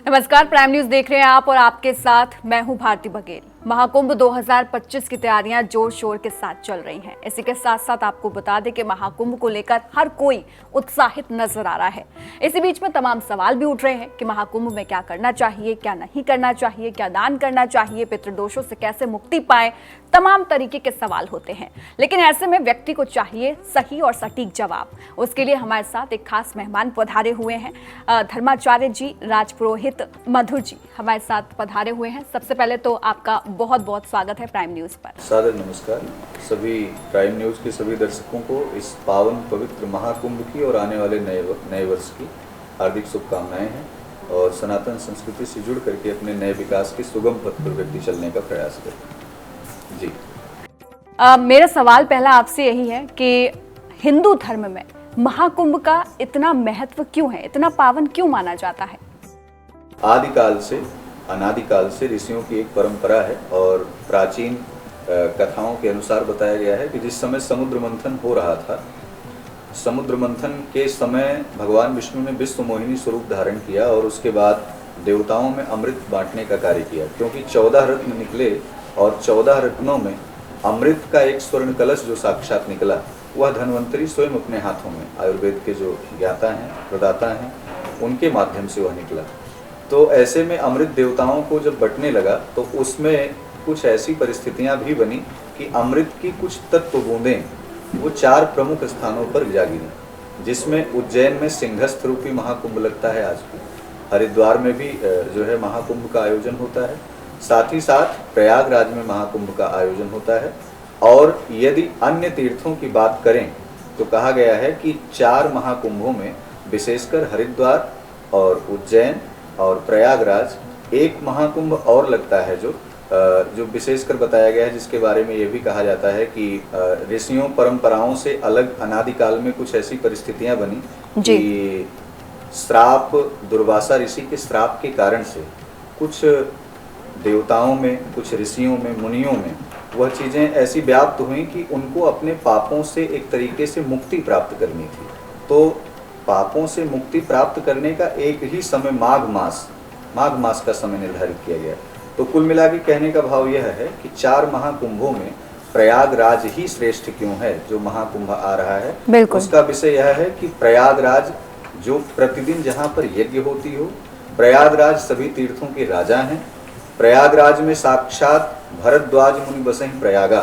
नमस्कार, prime news देख रहे हैं आप और आपके साथ मैं हूं भारती बघेल। महाकुंभ 2025 की तैयारियां जोर शोर के साथ चल रही हैं। इसी के साथ साथ आपको बता दें कि महाकुंभ को लेकर हर कोई उत्साहित नजर आ रहा है। इसी बीच में तमाम सवाल भी उठ रहे हैं कि महाकुंभ में क्या करना चाहिए, क्या नहीं करना चाहिए, क्या दान करना चाहिए, पितृदोषों से कैसे मुक्ति पाए, तमाम तरीके के सवाल होते हैं। लेकिन ऐसे में व्यक्ति को चाहिए सही और सटीक जवाब। उसके लिए हमारे साथ एक खास मेहमान पधारे हुए हैं। धर्माचार्य जी, राजपुरोहित मधुर जी हमारे साथ पधारे हुए हैं। सबसे पहले तो आपका बहुत बहुत स्वागत है प्राइम न्यूज पर। सादर नमस्कार सभी प्राइम न्यूज के सभी दर्शकों को इस पावन पवित्र महाकुंभ की और आने वाले नए वर्ष की हार्दिक शुभकामनाएं हैं और सनातन संस्कृति से जुड़ करके अपने नए विकास के सुगम पथ पर व्यक्ति चलने का प्रयास करें। जी मेरा सवाल पहला आपसे यही है कि हिंदू धर्म में महाकुंभ का इतना महत्व क्यों है, इतना पावन क्यों माना जाता है? आदिकाल से अनादिकाल से ऋषियों की एक परंपरा है और प्राचीन कथाओं के अनुसार बताया गया है कि जिस समय समुद्र मंथन हो रहा था, समुद्र मंथन के समय भगवान विष्णु ने विश्व मोहिनी स्वरूप धारण किया और उसके बाद देवताओं में अमृत बांटने का कार्य किया, क्योंकि 14 रत्न निकले और 14 रत्नों में अमृत का एक स्वर्ण कलश जो साक्षात निकला वह धन्वंतरी स्वयं अपने हाथों में, आयुर्वेद के जो ज्ञाता हैं, प्रदाता हैं, उनके माध्यम से वह निकला। तो ऐसे में अमृत देवताओं को जब बंटने लगा तो उसमें कुछ ऐसी परिस्थितियां भी बनी कि अमृत की कुछ तत्व बूंदें वो 4 प्रमुख स्थानों पर जा गिरी, जिसमें उज्जैन में सिंहस्थ रूपी महाकुंभ लगता है आज भी, हरिद्वार में भी जो है महाकुंभ का आयोजन होता है, साथ ही साथ प्रयागराज में महाकुंभ का आयोजन होता है। और यदि अन्य तीर्थों की बात करें तो कहा गया है कि 4 महाकुंभों में विशेषकर हरिद्वार और उज्जैन और प्रयागराज एक महाकुंभ और लगता है जो विशेषकर बताया गया है, जिसके बारे में ये भी कहा जाता है कि ऋषियों परंपराओं से अलग अनादिकाल में कुछ ऐसी परिस्थितियां बनी कि श्राप, दुर्वासा ऋषि के श्राप के कारण से कुछ देवताओं में, कुछ ऋषियों में, मुनियों में वह चीज़ें ऐसी व्याप्त हुई कि उनको अपने पापों से एक तरीके से मुक्ति प्राप्त करनी थी। तो पापों से मुक्ति प्राप्त करने का एक ही समय माघ मास का समय निर्धारित किया गया। तो कुल मिला के कहने का भाव यह है कि 4 महाकुंभों में प्रयागराज ही श्रेष्ठ क्यों है, जो महाकुंभ आ रहा है उसका विषय यह है कि प्रयागराज जो प्रतिदिन जहाँ पर यज्ञ होती हो, प्रयागराज सभी तीर्थों के राजा हैं। प्रयागराज में साक्षात भरद्वाज मुनि बसे प्रयागा,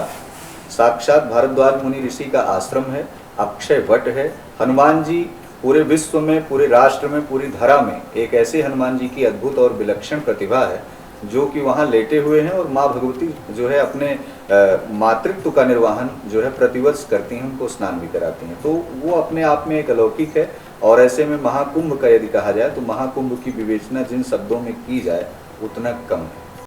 साक्षात भरद्वाज मुनि ऋषि का आश्रम है, अक्षय वट है। हनुमान जी पूरे विश्व में, पूरे राष्ट्र में, पूरी धरा में एक ऐसे हनुमान जी की अद्भुत और विलक्षण प्रतिभा है जो कि वहाँ लेटे हुए हैं और माँ भगवती जो है अपने मातृत्व का निर्वहन जो है प्रतिवर्ष करती हैं, उनको स्नान भी कराती हैं। तो वो अपने आप में एक अलौकिक है। और ऐसे में महाकुंभ का यदि कहा जाए तो महाकुंभ की विवेचना जिन शब्दों में की जाए उतना कम है।